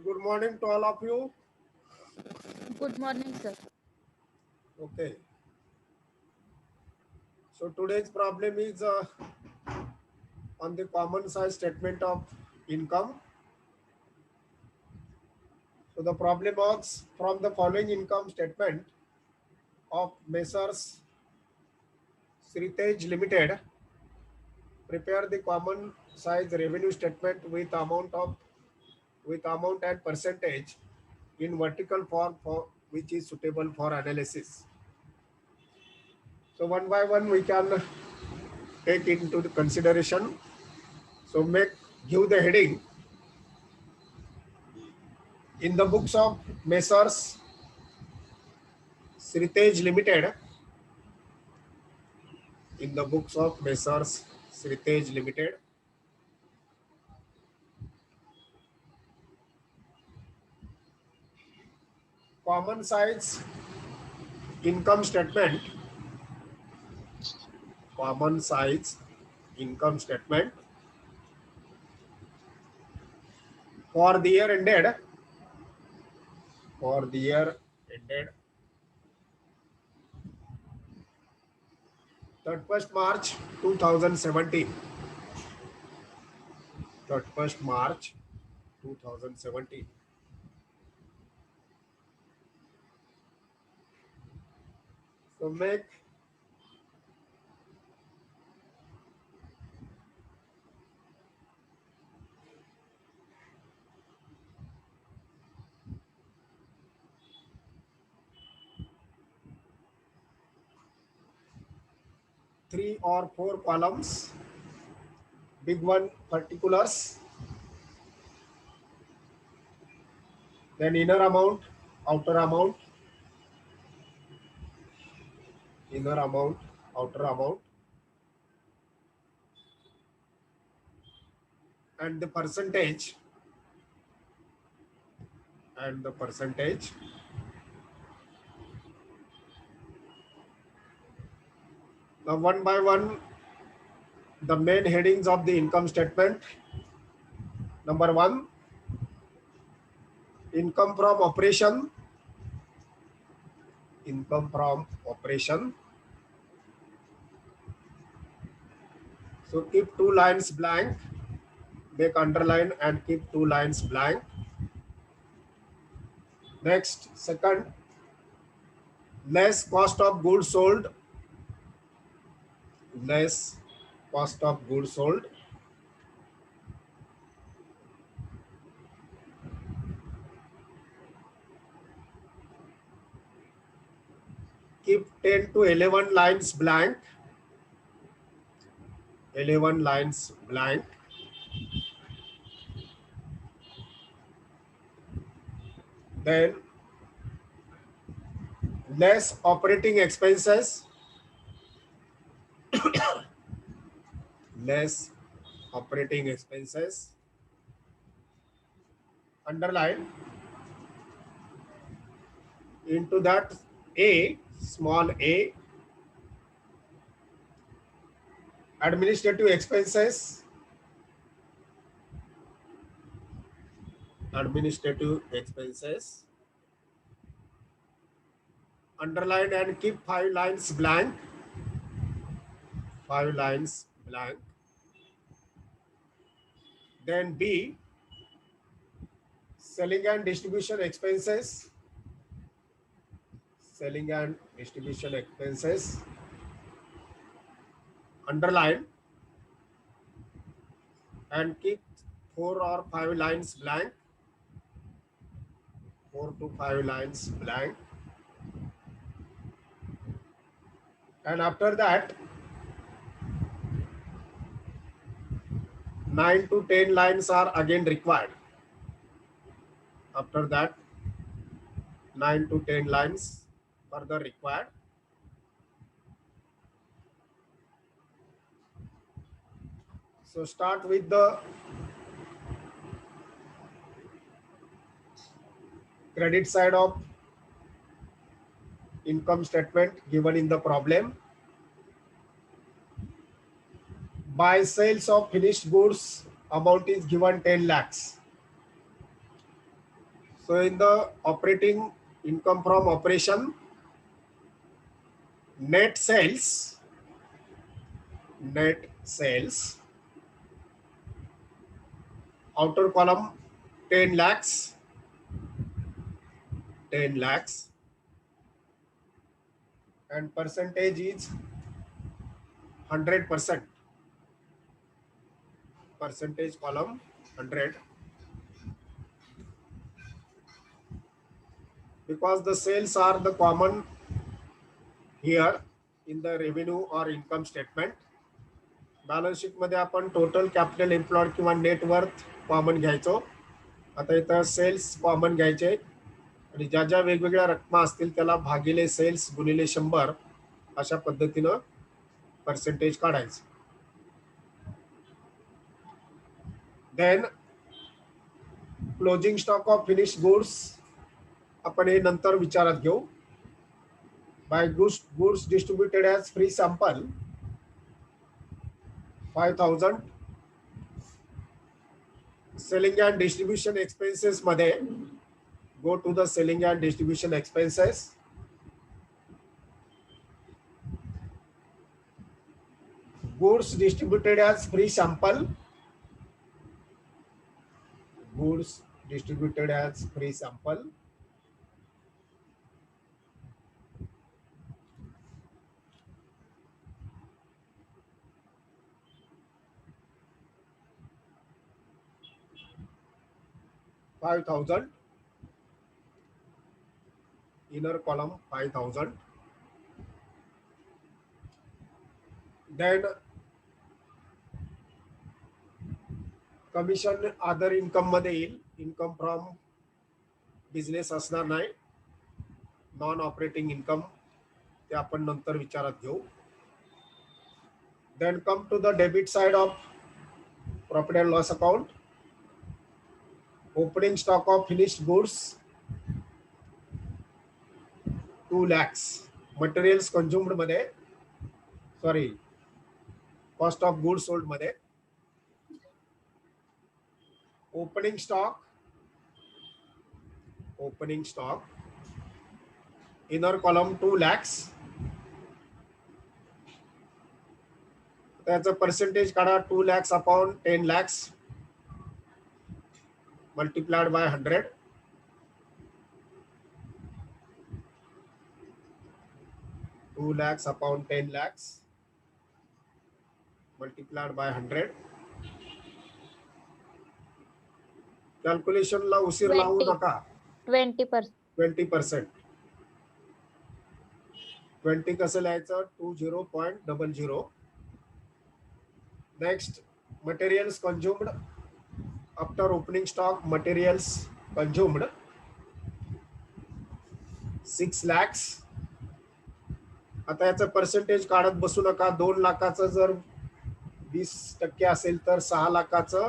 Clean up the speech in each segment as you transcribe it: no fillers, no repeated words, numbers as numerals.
Good morning to all of you. Good morning, sir. Okay. So today's problem is on the common size statement of income. So the problem was from the following income statement of Messrs. Sritej Limited. Prepare the common size revenue statement with amount and percentage in vertical form for which is suitable for analysis. So one by one we can take into the consideration. So give the heading in the books of Messrs. Sritej Limited. In the books of Messrs. Sritej Limited. Common size income statement. Common size income statement for the year ended. For the year ended 31st March 2017. 31st March 2017. So make three or four columns. Big one particulars, then inner amount, outer amount, inner amount, outer amount, and the percentage, and the percentage. Now one by one, the main headings of the income statement. Number one, income from operation. Income from operation. So keep two lines blank, make underline and keep two lines blank. Next, second, less cost of goods sold. Less cost of goods sold. Keep 10 to 11 lines blank. 11 lines blank. Then less operating expenses. Less operating expenses. Underline into that A, small a, administrative expenses. Administrative expenses. Underline and keep 5 lines blank. 5 lines blank. Then B, selling and distribution expenses. Selling and distribution expenses. Underline and keep 4 or 5 lines blank. 4 to 5 lines blank. And after that, 9 to 10 lines are again required. After that, 9 to 10 lines further required. So start with the credit side of income statement given in the problem. By sales of finished goods, amount is given 10 lakhs. So in the operating income from operation, net sales, outer column 10 lakhs, 10 lakhs, and percentage is 100%. Percentage column 100, because the sales are the common here in the revenue or income statement. Balance sheet मध्ये आपण total capital employed किंवा net worth common घ्यायचो. आता इथं sales common घ्यायचे आणि ज्या ज्या वेगवेगळ्या रकमा असतील त्याला भागिले सेल्स गुणिले 100 अशा पद्धतीनं पर्सेंटेज काढायचं. Then closing stock of finish goods आपण हे नंतर विचारात घेऊ. By goods distributed as free sample 5000. Selling and distribution expenses मध्ये go to the selling and distribution expenses. Goods distributed as free sample, goods distributed as free sample, $5,000, inner column 5,000. Then commission other income मध्ये येईल. Income from business असणार नाही, non operating income, ते आपण नंतर विचारात घेऊ. Then come to the debit side of profit and loss account. Opening stock of finished goods 2 lakhs. Materials consumed मध्ये, sorry, cost of goods sold मध्ये opening stock inner column 2 lakhs. त्याचं percentage काढा. 2 lakhs upon 10 lakhs multiplied by 100. $2 lakhs upon 10 lakhs multiplied by 100. Calculation ला उशीर लावू नका. 20%. 20%. 20 कसं लिहायचं? 20.00. Next, materials consumed after opening stock. Materials consumed 6 lakhs. आता याचं पर्सेंटेज काढत बसू नका. 2 लाखाचं जर 20% असेल तर 6 लाखाचं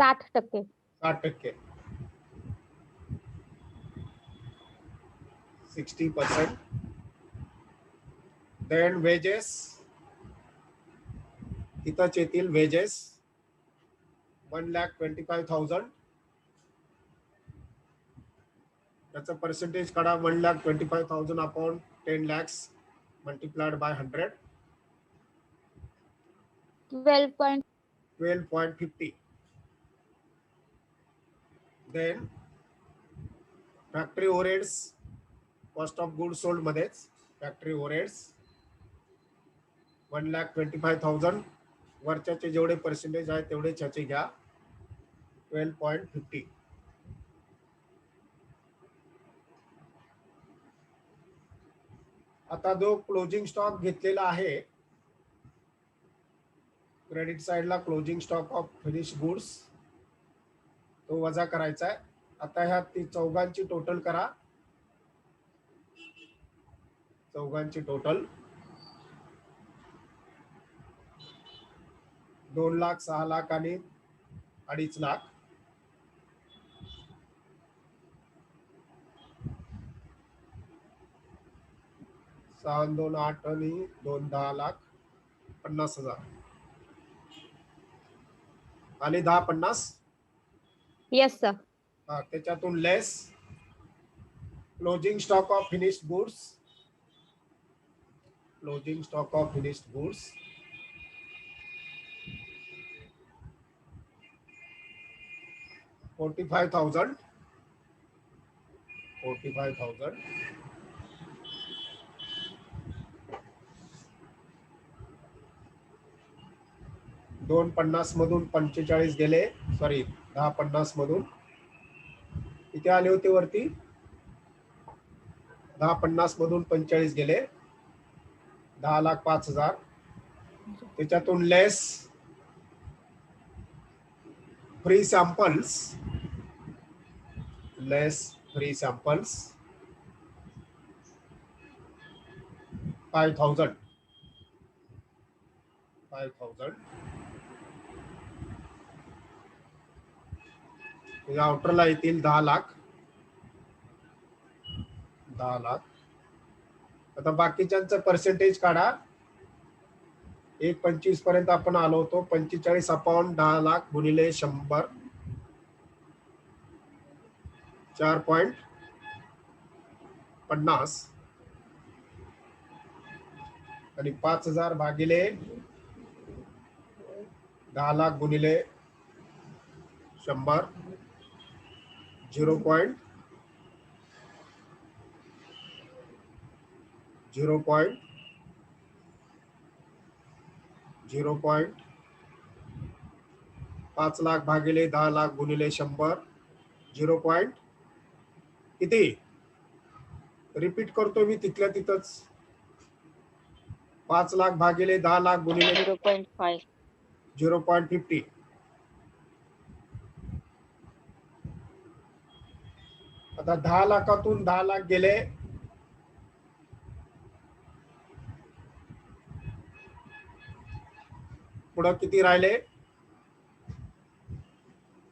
60%. 60%. 60%. Then wages, इथंच येतील wages 1,25,000. त्याचं पर्सेंटेज काढा. 1,25,000 upon 10 lakhs multiplied by 100. 12.50. Then factory overheads, cost of goods sold मध्येच factory overheads 1,25,000. वरच्याचे जेवढे पर्सेंटेज आहे तेवढेच ह्याचे घ्या. 12.50. आता जो क्लोजिंग स्टॉक घेतलेला आहे क्रेडिट साइडला, closing stock of finish goods, तो वजा करायचा आहे. आता ह्या चौघांची टोटल करा. चौघांची टोटल 2 लाख, 6 लाख आणि 2.5 लाख. सहा 2 8 आणि 2 10,50,000 आणि 10 50 Yes, sir. त्याच्यातून less closing stock of finished goods, closing stock of finished goods 45,000, 45,000 250 मधून 45 गेले, सॉरी 1050 मधून किती आले होते वरती, 1050 मधून 45 गेले 10,05,000, त्याच्यातून less free samples, less free samples 5,000, 5,000 आउटरला येतील 10 लाख, 10 लाख. आता बाकीच्यांचं पर्सेंटेज काढा. 1.25 पर्यंत आपण आलो होतो. 45 अपॉन 10 लाख गुणिले 100 4.50 आणि 5,000 भागिले 10 लाख गुणिले 100 5 लाख भागिले 10 लाख गुणिले 100 0. किती, रिपीट करतो मी तिथल्या तिथंच. 5 लाख भागिले 10 लाख गुणिले 0.5. 0.50. आता 10 लाखातून 10 लाख गेले, पुढं किती राहिले.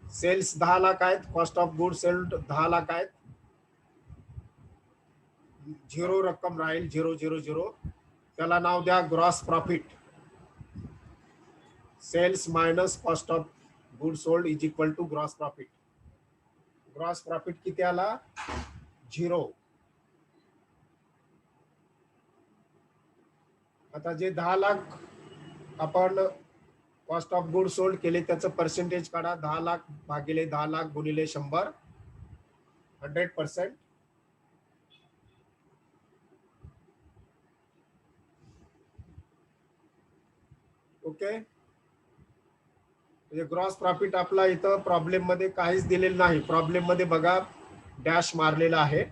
सेल्स 10 लाख आहेत, cost of good sold 10 lakh आहेत, 0 रक्कम राहील 000. त्याला नाव द्या gross profit. Sales minus cost of good sold is equal to gross profit. Gross profit किती आला, 0. आता जे 10 लाख आपण कॉस्ट ऑफ गुड सोल्ड केले त्याचं पर्सेंटेज काढा. 10 लाख भागिले 10 लाख गुणिले 100 100%. ओके, म्हणजे ग्रॉस प्रॉफिट आपला इथं प्रॉब्लेम मध्ये काहीच दिलेलं नाही. प्रॉब्लेम मध्ये बघा डॅश मारलेला आहे,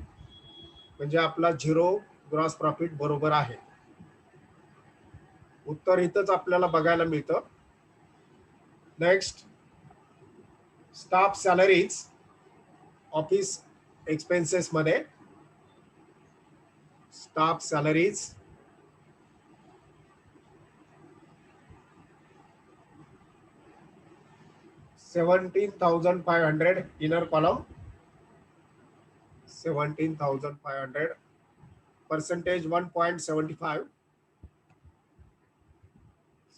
म्हणजे आपला 0 ग्रॉस प्रॉफिट बरोबर आहे. उत्तर इथंच आपल्याला बघायला मिळतं. Next, staff salaries office expenses मध्ये, staff salaries 17,500 inner column, 17,500 percentage 1.75.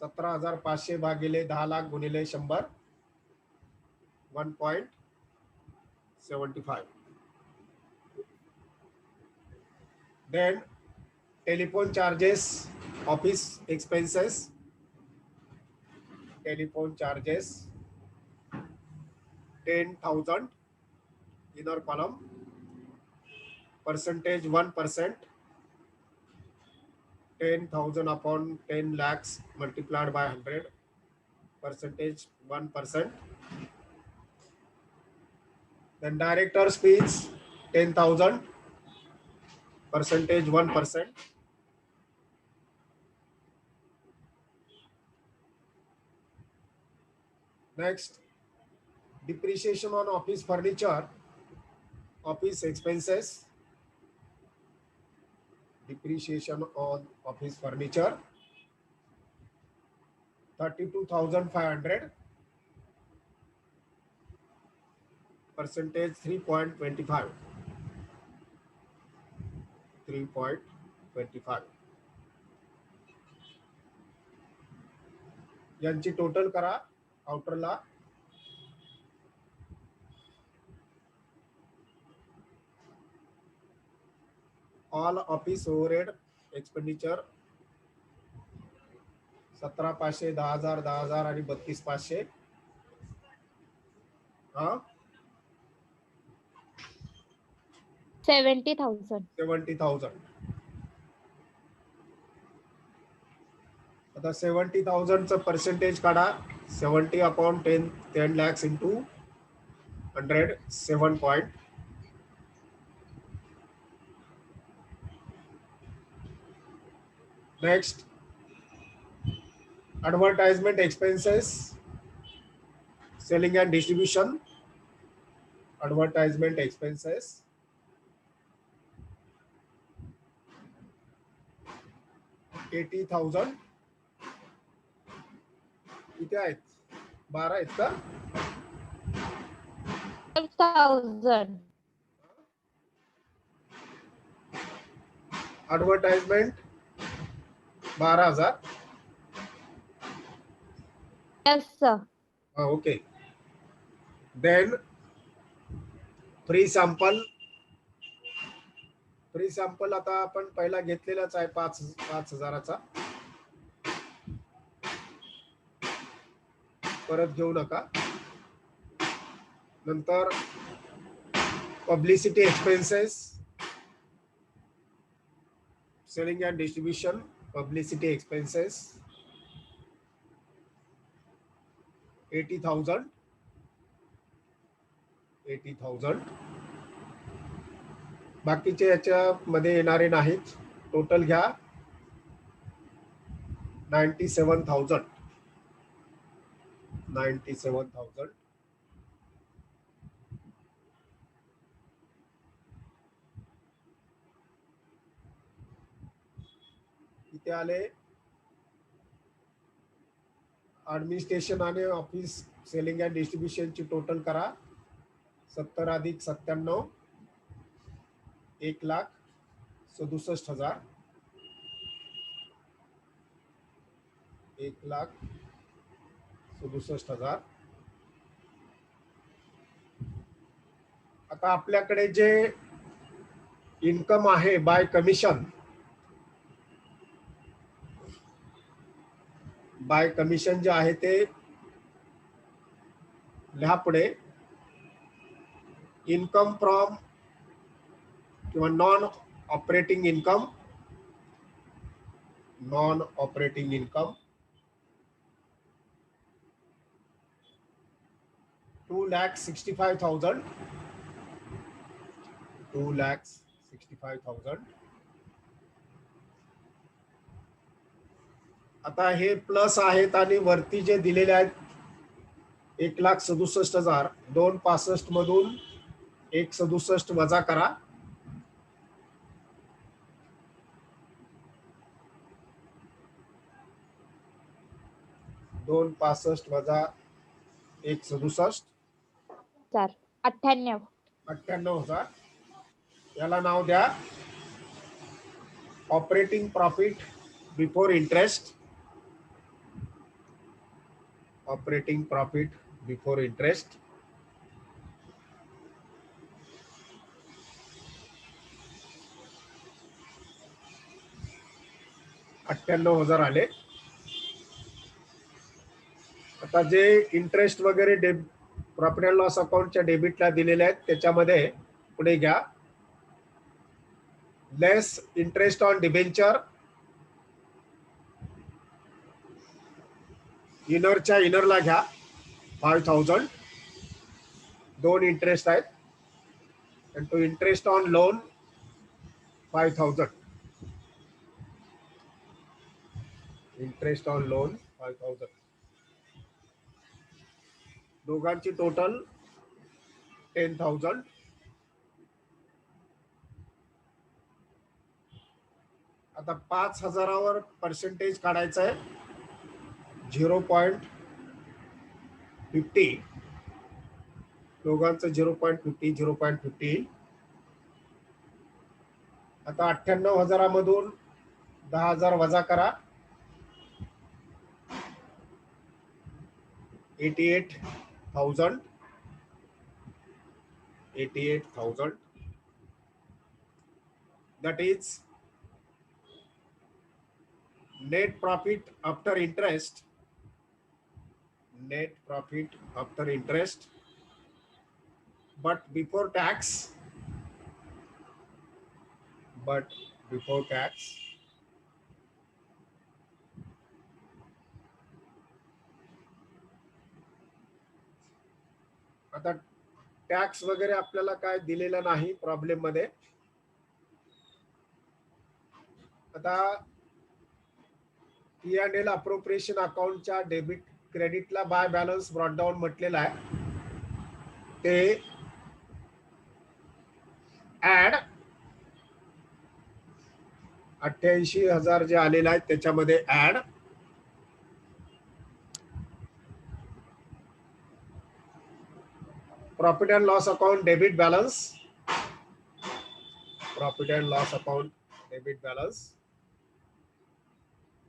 17,500 भागिले 10 लाख गुणिले 100 1.75. Then telephone charges, office expenses, telephone charges 10,000 inner column, percentage 1%. 10,000 upon 10 lakhs multiplied by 100, percentage 1%. Then director's fees 10,000, percentage 1%. Next, depreciation on office furniture, office expenses, depreciation on office furniture 32,500, percentage 3.25. 3.25. यांची total करा आउटरला. All office overhead expenditure 17,500, 10,000, 10,000 आणि 32,500. हा 70,000. 70,000. आता 70,000चं percentage काढा. 70/10 lakhs into 100, 7 point. Next, advertisement expenses, selling and distribution. Advertisement expenses 80,000. किती आहेत? 12 आहेत का? 12,000. Advertisement 12,000. Yes, sir. Okay. Then free sample आता आपण पहिला घेतलेलाच आहे 5,000चा. परत घेऊ नका. नंतर publicity expenses, selling and distribution, publicity expenses 80,000. बाकीचे याच्यामध्ये येणारे नाहीत. टोटल घ्या 97,000. इथे आले. ऍडमिनिस्ट्रेशन आणि ऑफिस सेलिंग अँड डिस्ट्रीब्युशनची टोटल करा. 70 अधिक 97 1,67,000. 1,67,000. आता आपल्याकडे जे इन्कम आहे बाय कमिशन, जे आहे ते लिहा पुढे. इन्कम फ्रॉम किंवा नॉन ऑपरेटिंग इन्कम 2,65,000. 2,65,000. आता हे प्लस आहेत आणि वरती जे दिलेले आहेत 1,67,000. 2,65 मधून 1,67 वजा करा. 2,65 वजा 1,67. 98,000. याला नाव द्या ऑपरेटिंग प्रॉफिट बिफोर इंटरेस्ट. 98,000 आले. आता जे इंटरेस्ट वगैरे प्रॉफिट अँड लॉस अकाउंटच्या डेबिटला दिलेले आहेत त्याच्यामध्ये पुढे घ्या. Less interest on debenture. इनरच्या इनरला घ्या 5,000. 2 इंटरेस्ट आहेत. आणि तो interest on loan 5,000. Interest on loan 5,000. दोघांची टोटल 10,000. आता 5,000वर पर्सेंटेज काढायचं आहे 0.50. दोघांचं 0.50. आता 98,000मधून 10,000 वजा करा. 88,000. that is net profit after interest, net profit after interest, but before tax, but before tax, आता टॅक्स वगैरे आपल्याला काय दिलेलं नाही प्रॉब्लेम मध्ये. आता P&L अप्रोप्रिएशन अकाउंटच्या डेबिट क्रेडिटला बाय बॅलन्स ब्रॉट डाऊन म्हटलेलं आहे. ते ऍड 88,000 जे आलेलं आहे त्याच्यामध्ये add profit and loss account debit balance, profit and loss account debit balance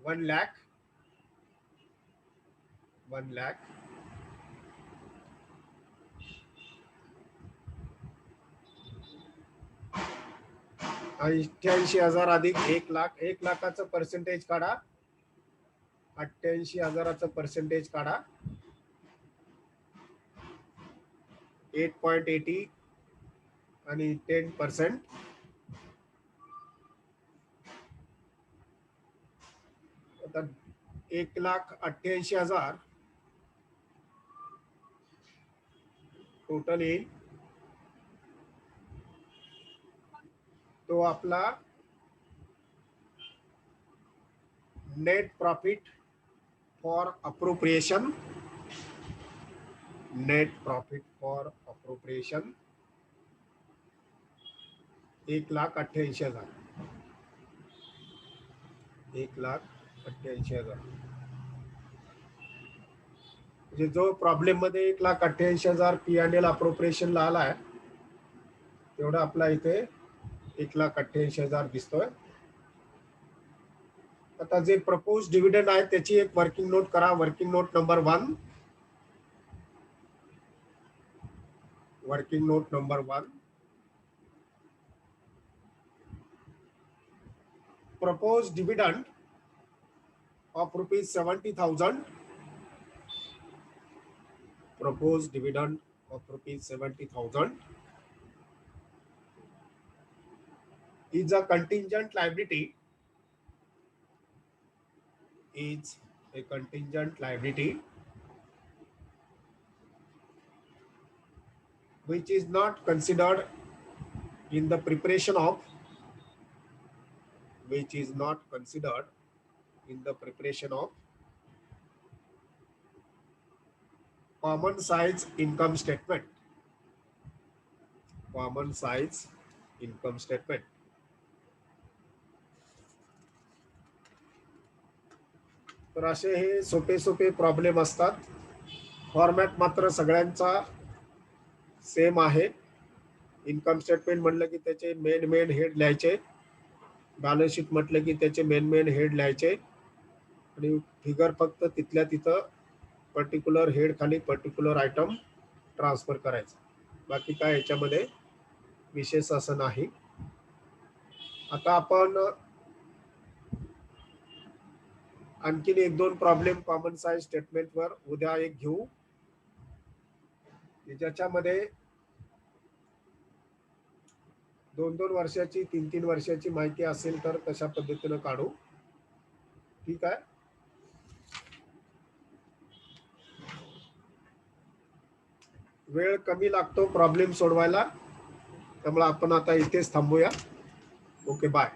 1 lakh, 1 lakh, $88,000 अधिक 1 लाख, 1 लाखाचं पर्सेंटेज काढा, 88,000चं पर्सेंटेज काढा, 8.80 आणि 10%. आता 1,88,000 टोटल येईल. तो आपला net profit for appropriation, net profit for appropriation 1,88,000, 1,88,000. म्हणजे जो प्रॉब्लेम मध्ये 1,88,000 P&L अप्रोप्रिएशन ला आलाय तेवढा आपला इथे 1,88,000 दिसतोय. आता जे प्रपोज डिव्हिडंड आहे त्याची एक वर्किंग नोट करा. Working note number 1, working note number 1, proposed dividend of ₹70,000, proposed dividend of ₹70,000 is a contingent liability, is a contingent liability which is not considered in the preparation of, which is not considered in the preparation of common size income statement, common size income statement. तर असे हे सोपे सोपे problem असतात. Format मात्र सगळ्यांचा same आहे. Income statement म्हटलं की त्याचे मेन हेड लिहायचे, बॅलन्स शीट म्हटलं की त्याचे मेन हेड लिहायचे आणि फिगर फक्त तिथल्या तिथं पर्टिक्युलर हेड खाली पर्टिक्युलर आयटम ट्रान्सफर करायचं. बाकी काय याच्यामध्ये विशेष असं नाही. आता आपण आणखीन 1-2 प्रॉब्लेम कॉमन साइज स्टेटमेंट वर उद्या एक घेऊ, ज्याच्यामध्ये 2-2 वर्षाची 3-3 वर्षाची माहिती असेल तर तशा पद्धतीने काढू. ठीक आहे. वेळ कमी लागतो प्रॉब्लेम सोडवायला, त्यामुळे आपण आता इथेच थांबूया. Okay, bye.